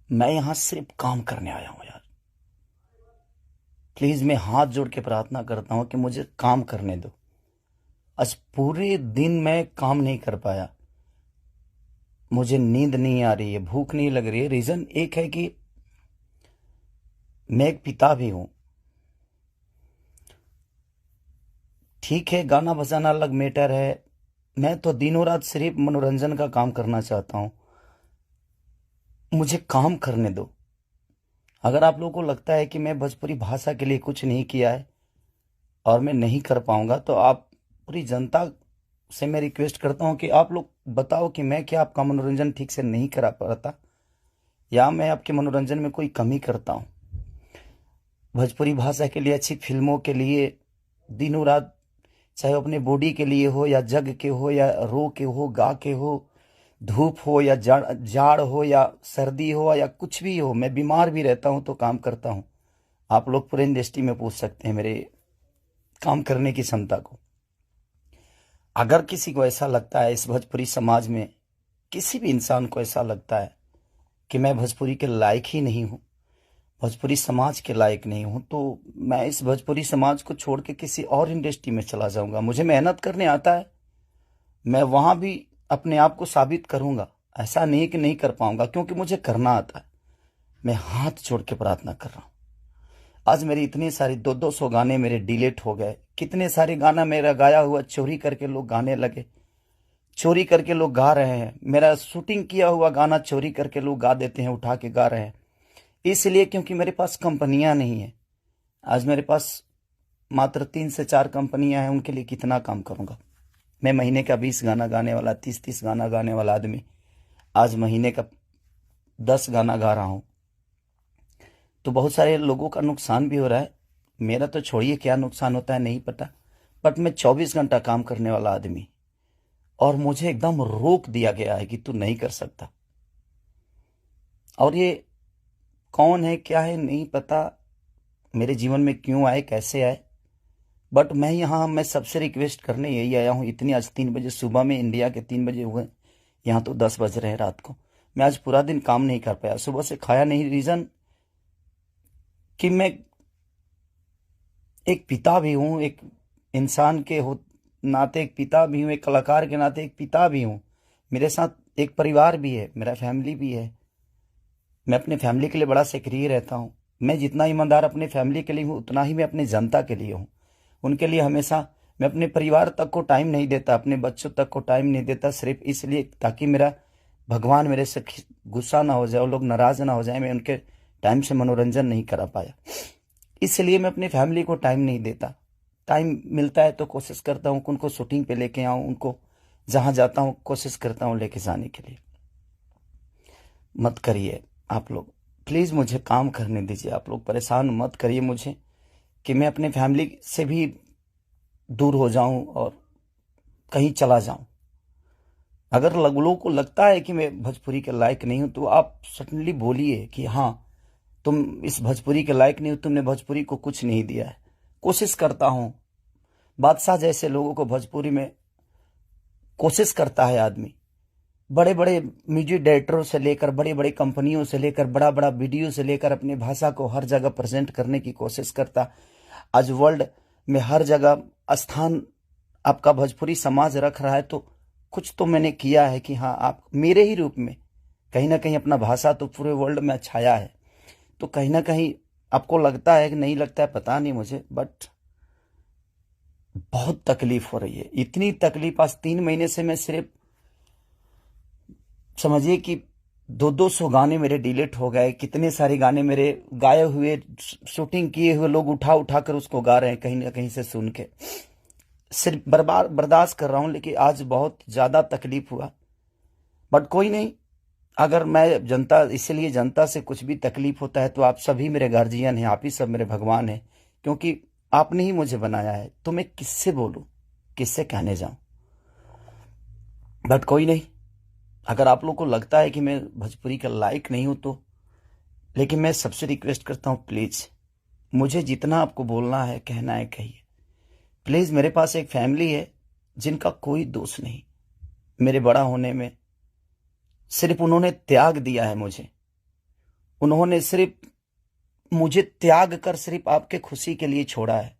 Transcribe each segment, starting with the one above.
मैं यहां सिर्फ काम करने आया हूं यार। प्लीज मैं हाथ जोड़ के प्रार्थना करता हूं कि मुझे काम करने दो। आज पूरे दिन मैं काम नहीं कर पाया। मुझे नींद नहीं आ रही है, भूख नहीं लग रही है। रीजन एक है कि मैं एक पिता भी हूं। ठीक है, गाना बजाना अलग मैटर है। मैं तो दिनों रात सिर्फ मनोरंजन का काम करना चाहता हूं। मुझे काम करने दो। अगर आप लोगों को लगता है कि मैं भोजपुरी भाषा के लिए कुछ नहीं किया है और मैं नहीं कर पाऊंगा, तो आप पूरी जनता से मैं रिक्वेस्ट करता हूं कि आप लोग बताओ कि मैं क्या आपका मनोरंजन ठीक से नहीं करा पाता, या मैं आपके मनोरंजन में कोई कमी करता हूं। भोजपुरी भाषा के लिए, अच्छी फिल्मों के लिए दिनों रात, चाहे वो अपने बॉडी के लिए हो या जग के हो या रो के हो, गा के हो, धूप हो या जाड़ जाड़ हो या सर्दी हो या कुछ भी हो, मैं बीमार भी रहता हूं तो काम करता हूं। आप लोग पूरे इंडस्ट्री में पूछ सकते हैं मेरे काम करने की क्षमता को। अगर किसी को ऐसा लगता है, इस भोजपुरी समाज में किसी भी इंसान को ऐसा लगता है कि मैं भोजपुरी के लायक ही नहीं हूं, भोजपुरी समाज के लायक नहीं हूं, तो मैं इस भोजपुरी समाज को छोड़ के किसी और इंडस्ट्री में चला जाऊंगा। मुझे मेहनत करने आता है, मैं वहां भी अपने आप को साबित करूंगा। ऐसा नहीं कि नहीं कर पाऊंगा, क्योंकि मुझे करना आता है। मैं हाथ जोड़ के प्रार्थना कर रहा हूं। आज मेरी इतनी सारी 200 गाने मेरे डिलीट हो गए। कितने सारे गाना मेरा गाया हुआ चोरी करके लोग गाने लगे, चोरी करके लोग गा रहे हैं। मेरा शूटिंग किया हुआ गाना चोरी करके लोग गा देते हैं, उठा के गा रहे हैं। इसलिए क्योंकि मेरे पास कंपनियां नहीं है। आज मेरे पास मात्र 3 से 4 कंपनियां हैं, उनके लिए कितना काम करूंगा। मैं महीने का 20 गाना गाने वाला, 30 गाना गाने वाला आदमी आज महीने का 10 गाना गा रहा हूं। तो बहुत सारे लोगों का नुकसान भी हो रहा है। मेरा तो छोड़िए, क्या नुकसान होता है नहीं पता, बट मैं 24 घंटा काम करने वाला आदमी, और मुझे एकदम रोक दिया गया है कि तू नहीं कर सकता। और ये कौन है, क्या है, नहीं पता, मेरे जीवन में क्यों आए, कैसे आए, बट मैं सबसे रिक्वेस्ट करने यही आया हूं। इतनी आज 3 बजे सुबह में, इंडिया के 3 बजे हुए, यहाँ तो 10 बज रहे हैं रात को। मैं आज पूरा दिन काम नहीं कर पाया, सुबह से खाया नहीं। रीजन कि मैं एक पिता भी हूं, एक इंसान के हो नाते एक पिता भी हूं, एक कलाकार के नाते एक पिता भी हूं। मेरे साथ एक परिवार भी है, मेरा फैमिली भी है। मैं अपने फैमिली के लिए बड़ा सक्रिय रहता हूं। मैं जितना ईमानदार अपने फैमिली के लिए हूं, उतना ही मैं अपने जनता के लिए हूं। उनके लिए हमेशा मैं अपने परिवार तक को टाइम नहीं देता, अपने बच्चों तक को टाइम नहीं देता, सिर्फ इसलिए ताकि मेरा भगवान मेरे से गुस्सा ना हो जाए, वो लोग नाराज ना हो जाए, मैं उनके टाइम से मनोरंजन नहीं करा पाया। इसलिए मैं अपनी फैमिली को टाइम नहीं देता। टाइम मिलता है तो कोशिश करता हूँ कि उनको शूटिंग पे लेके आऊँ, उनको जहाँ जाता हूँ कोशिश करता हूँ लेके जाने के लिए। मत करिए आप लोग, प्लीज़ मुझे काम करने दीजिए। आप लोग परेशान मत करिए मुझे कि मैं अपने फैमिली से भी दूर हो जाऊं और कहीं चला जाऊं। अगर लोगों को लगता है कि मैं भोजपुरी के लायक नहीं हूं, तो आप सडनली बोलिए कि हाँ, तुम इस भोजपुरी के लायक नहीं हो, तुमने भोजपुरी को कुछ नहीं दिया है। कोशिश करता हूं। बादशाह जैसे लोगों को भोजपुरी में कोशिश करता है आदमी। बड़े बड़े म्यूजिक डायरेक्टरों से लेकर, बड़े बड़े कंपनियों से लेकर, बड़ा बड़ा वीडियो से लेकर अपनी भाषा को हर जगह प्रेजेंट करने की कोशिश करता। आज वर्ल्ड में हर जगह स्थान आपका भोजपुरी समाज रख रहा है, तो कुछ तो मैंने किया है कि हाँ, आप मेरे ही रूप में कहीं ना कहीं अपना भाषा तो पूरे वर्ल्ड में छाया है। तो कहीं ना कहीं आपको लगता है कि नहीं लगता है, पता नहीं मुझे, बट बहुत तकलीफ हो रही है। इतनी तकलीफ, आज 3 महीने से मैं सिर्फ समझिए कि 200 गाने मेरे डिलीट हो गए। कितने सारे गाने मेरे गाए हुए, शूटिंग किए हुए लोग उठा उठा कर उसको गा रहे हैं कहीं ना कहीं से सुन के। सिर्फ बर्बाद बर्दाश्त कर रहा हूं, लेकिन आज बहुत ज्यादा तकलीफ हुआ। बट कोई नहीं, अगर मैं जनता, इसलिए जनता से कुछ भी तकलीफ होता है तो आप सभी मेरे गार्जियन हैं, आप ही सब मेरे भगवान हैं, क्योंकि आपने ही मुझे बनाया है। तो मैं किससे बोलूं, किससे कहने जाऊं। बट कोई नहीं, अगर आप लोग को लगता है कि मैं भोजपुरी का लायक नहीं हूं, तो लेकिन मैं सबसे रिक्वेस्ट करता हूं, प्लीज मुझे जितना आपको बोलना है, कहना है, कहिए। प्लीज, मेरे पास एक फैमिली है जिनका कोई दोष नहीं मेरे बड़ा होने में। सिर्फ उन्होंने त्याग दिया है मुझे। उन्होंने सिर्फ मुझे त्याग कर सिर्फ आपके खुशी के लिए छोड़ा है।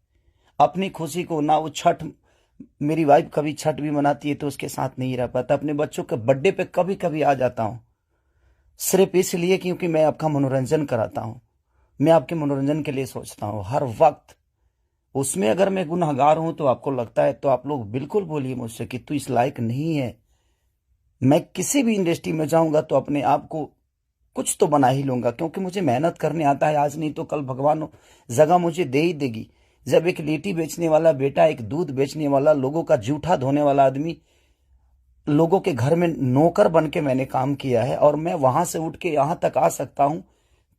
अपनी खुशी को ना वो छठ, मेरी वाइफ कभी छठ भी मनाती है तो उसके साथ नहीं रह पाता। अपने बच्चों के बर्थडे पे कभी कभी आ जाता हूं, सिर्फ इसलिए क्योंकि मैं आपका मनोरंजन कराता हूं। मैं आपके मनोरंजन के लिए सोचता हूं हर वक्त। उसमें अगर मैं गुनहगार हूं तो आपको लगता है तो आप लोग बिल्कुल बोलिए मुझसे कि तू इस लायक नहीं है। मैं किसी भी इंडस्ट्री में जाऊंगा तो अपने आप को कुछ तो बना ही लूंगा, क्योंकि मुझे मेहनत करने आता है। आज नहीं तो कल भगवान जगह मुझे दे ही देगी। जब एक लिट्टी बेचने वाला बेटा, एक दूध बेचने वाला, लोगों का जूठा धोने वाला आदमी, लोगों के घर में नौकर बन के मैंने काम किया है और मैं वहां से उठ के यहां तक आ सकता हूं,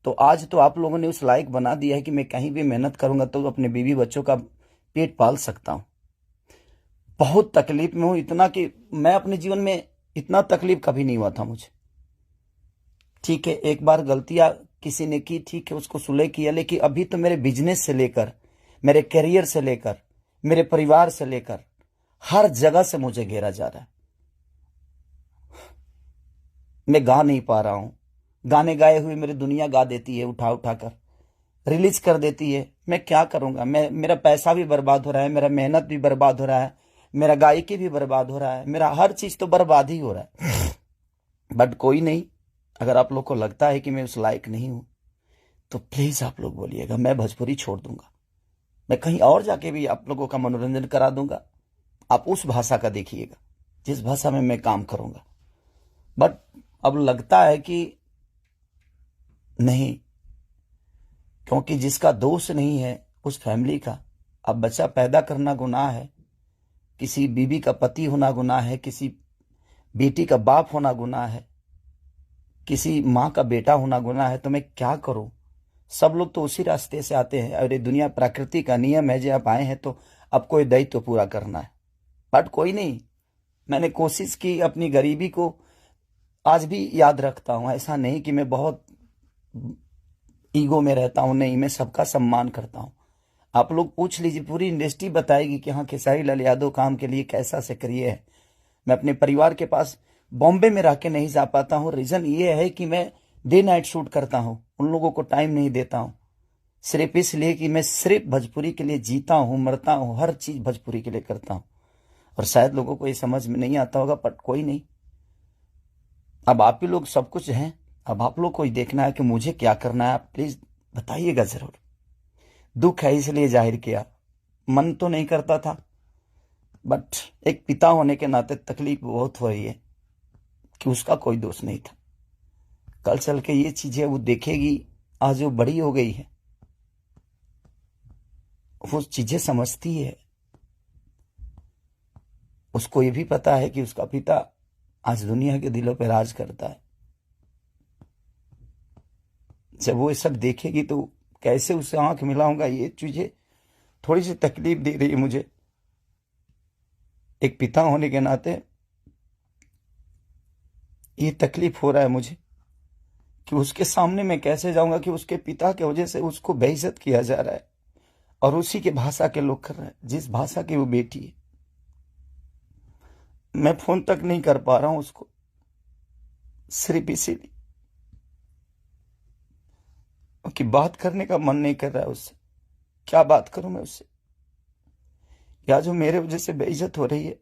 तो आज तो आप लोगों ने उस लायक बना दिया है कि मैं कहीं भी मेहनत करूंगा तो अपने बीवी बच्चों का पेट पाल सकता हूं। बहुत तकलीफ में हूं, इतना कि मैं अपने जीवन में इतना तकलीफ कभी नहीं हुआ था मुझे। ठीक है, एक बार गलतियां किसी ने की, ठीक है, उसको सुलह किया, लेकिन अभी तो मेरे बिजनेस से लेकर, मेरे करियर से लेकर, मेरे परिवार से लेकर हर जगह से मुझे घेरा जा रहा है। मैं गा नहीं पा रहा हूं। गाने गाए हुए मेरी दुनिया गा देती है, उठा उठा कर रिलीज कर देती है। मैं क्या करूंगा? मेरा पैसा भी बर्बाद हो रहा है, मेरा मेहनत भी बर्बाद हो रहा है, मेरा गायकी भी बर्बाद हो रहा है, मेरा हर चीज तो बर्बाद ही हो रहा है। बट कोई नहीं, अगर आप लोग को लगता है कि मैं उस लायक नहीं हूं तो प्लीज आप लोग बोलिएगा, मैं भोजपुरी छोड़ दूंगा। मैं कहीं और जाके भी आप लोगों का मनोरंजन करा दूंगा। आप उस भाषा का देखिएगा जिस भाषा में मैं काम करूंगा। बट अब लगता है कि नहीं, क्योंकि जिसका दोष नहीं है उस फैमिली का। अब बच्चा पैदा करना गुनाह है, किसी बीवी का पति होना गुनाह है, किसी बेटी का बाप होना गुनाह है, किसी माँ का बेटा होना गुनाह है। तो मैं क्या करूं? सब लोग तो उसी रास्ते से आते हैं और ये दुनिया प्रकृति का नियम है। जो आप आए हैं तो आपको ये दायित्व तो पूरा करना है। बट कोई नहीं, मैंने कोशिश की, अपनी गरीबी को आज भी याद रखता हूं। ऐसा नहीं कि मैं बहुत ईगो में रहता हूं, नहीं, मैं सबका सम्मान करता हूं। आप लोग पूछ लीजिए, पूरी इंडस्ट्री बताएगी कि हाँ, खेसारी लाल यादव काम के लिए कैसा सक्रिय है। मैं अपने परिवार के पास बॉम्बे में रह के नहीं जा पाता हूँ। रीजन ये है कि मैं डे नाइट शूट करता हूँ, उन लोगों को टाइम नहीं देता हूँ, सिर्फ इसलिए कि मैं सिर्फ भोजपुरी के लिए जीता हूँ, मरता हूँ, हर चीज भोजपुरी के लिए करता हूँ। और शायद लोगों को ये समझ में नहीं आता होगा, पर कोई नहीं, अब आप ही लोग सब कुछ हैं। अब आप लोग को ही देखना है कि मुझे क्या करना है। आप प्लीज बताइएगा जरूर। दुख है इसलिए जाहिर किया, मन तो नहीं करता था, बट एक पिता होने के नाते तकलीफ बहुत हो रही है कि उसका कोई दोष नहीं था। कल चल के ये चीजें वो देखेगी, आज वो बड़ी हो गई है, वो चीजें समझती है। उसको ये भी पता है कि उसका पिता आज दुनिया के दिलों पर राज करता है। जब वो ये सब देखेगी तो कैसे उससे आंख मिलाऊंगा, ये चीजें थोड़ी सी तकलीफ दे रही है मुझे। एक पिता होने के नाते ये तकलीफ हो रहा है मुझे कि उसके सामने मैं कैसे जाऊंगा कि उसके पिता की वजह से उसको बेइज्जत किया जा रहा है और उसी के भाषा के लोग कर रहे हैं, जिस भाषा की वो बेटी है। मैं फोन तक नहीं कर पा रहा हूं उसको, सिर्फ इसीलिए कि बात करने का मन नहीं कर रहा है उससे। क्या बात करूं मैं उससे? या जो मेरे वजह से बेइज्जत हो रही है,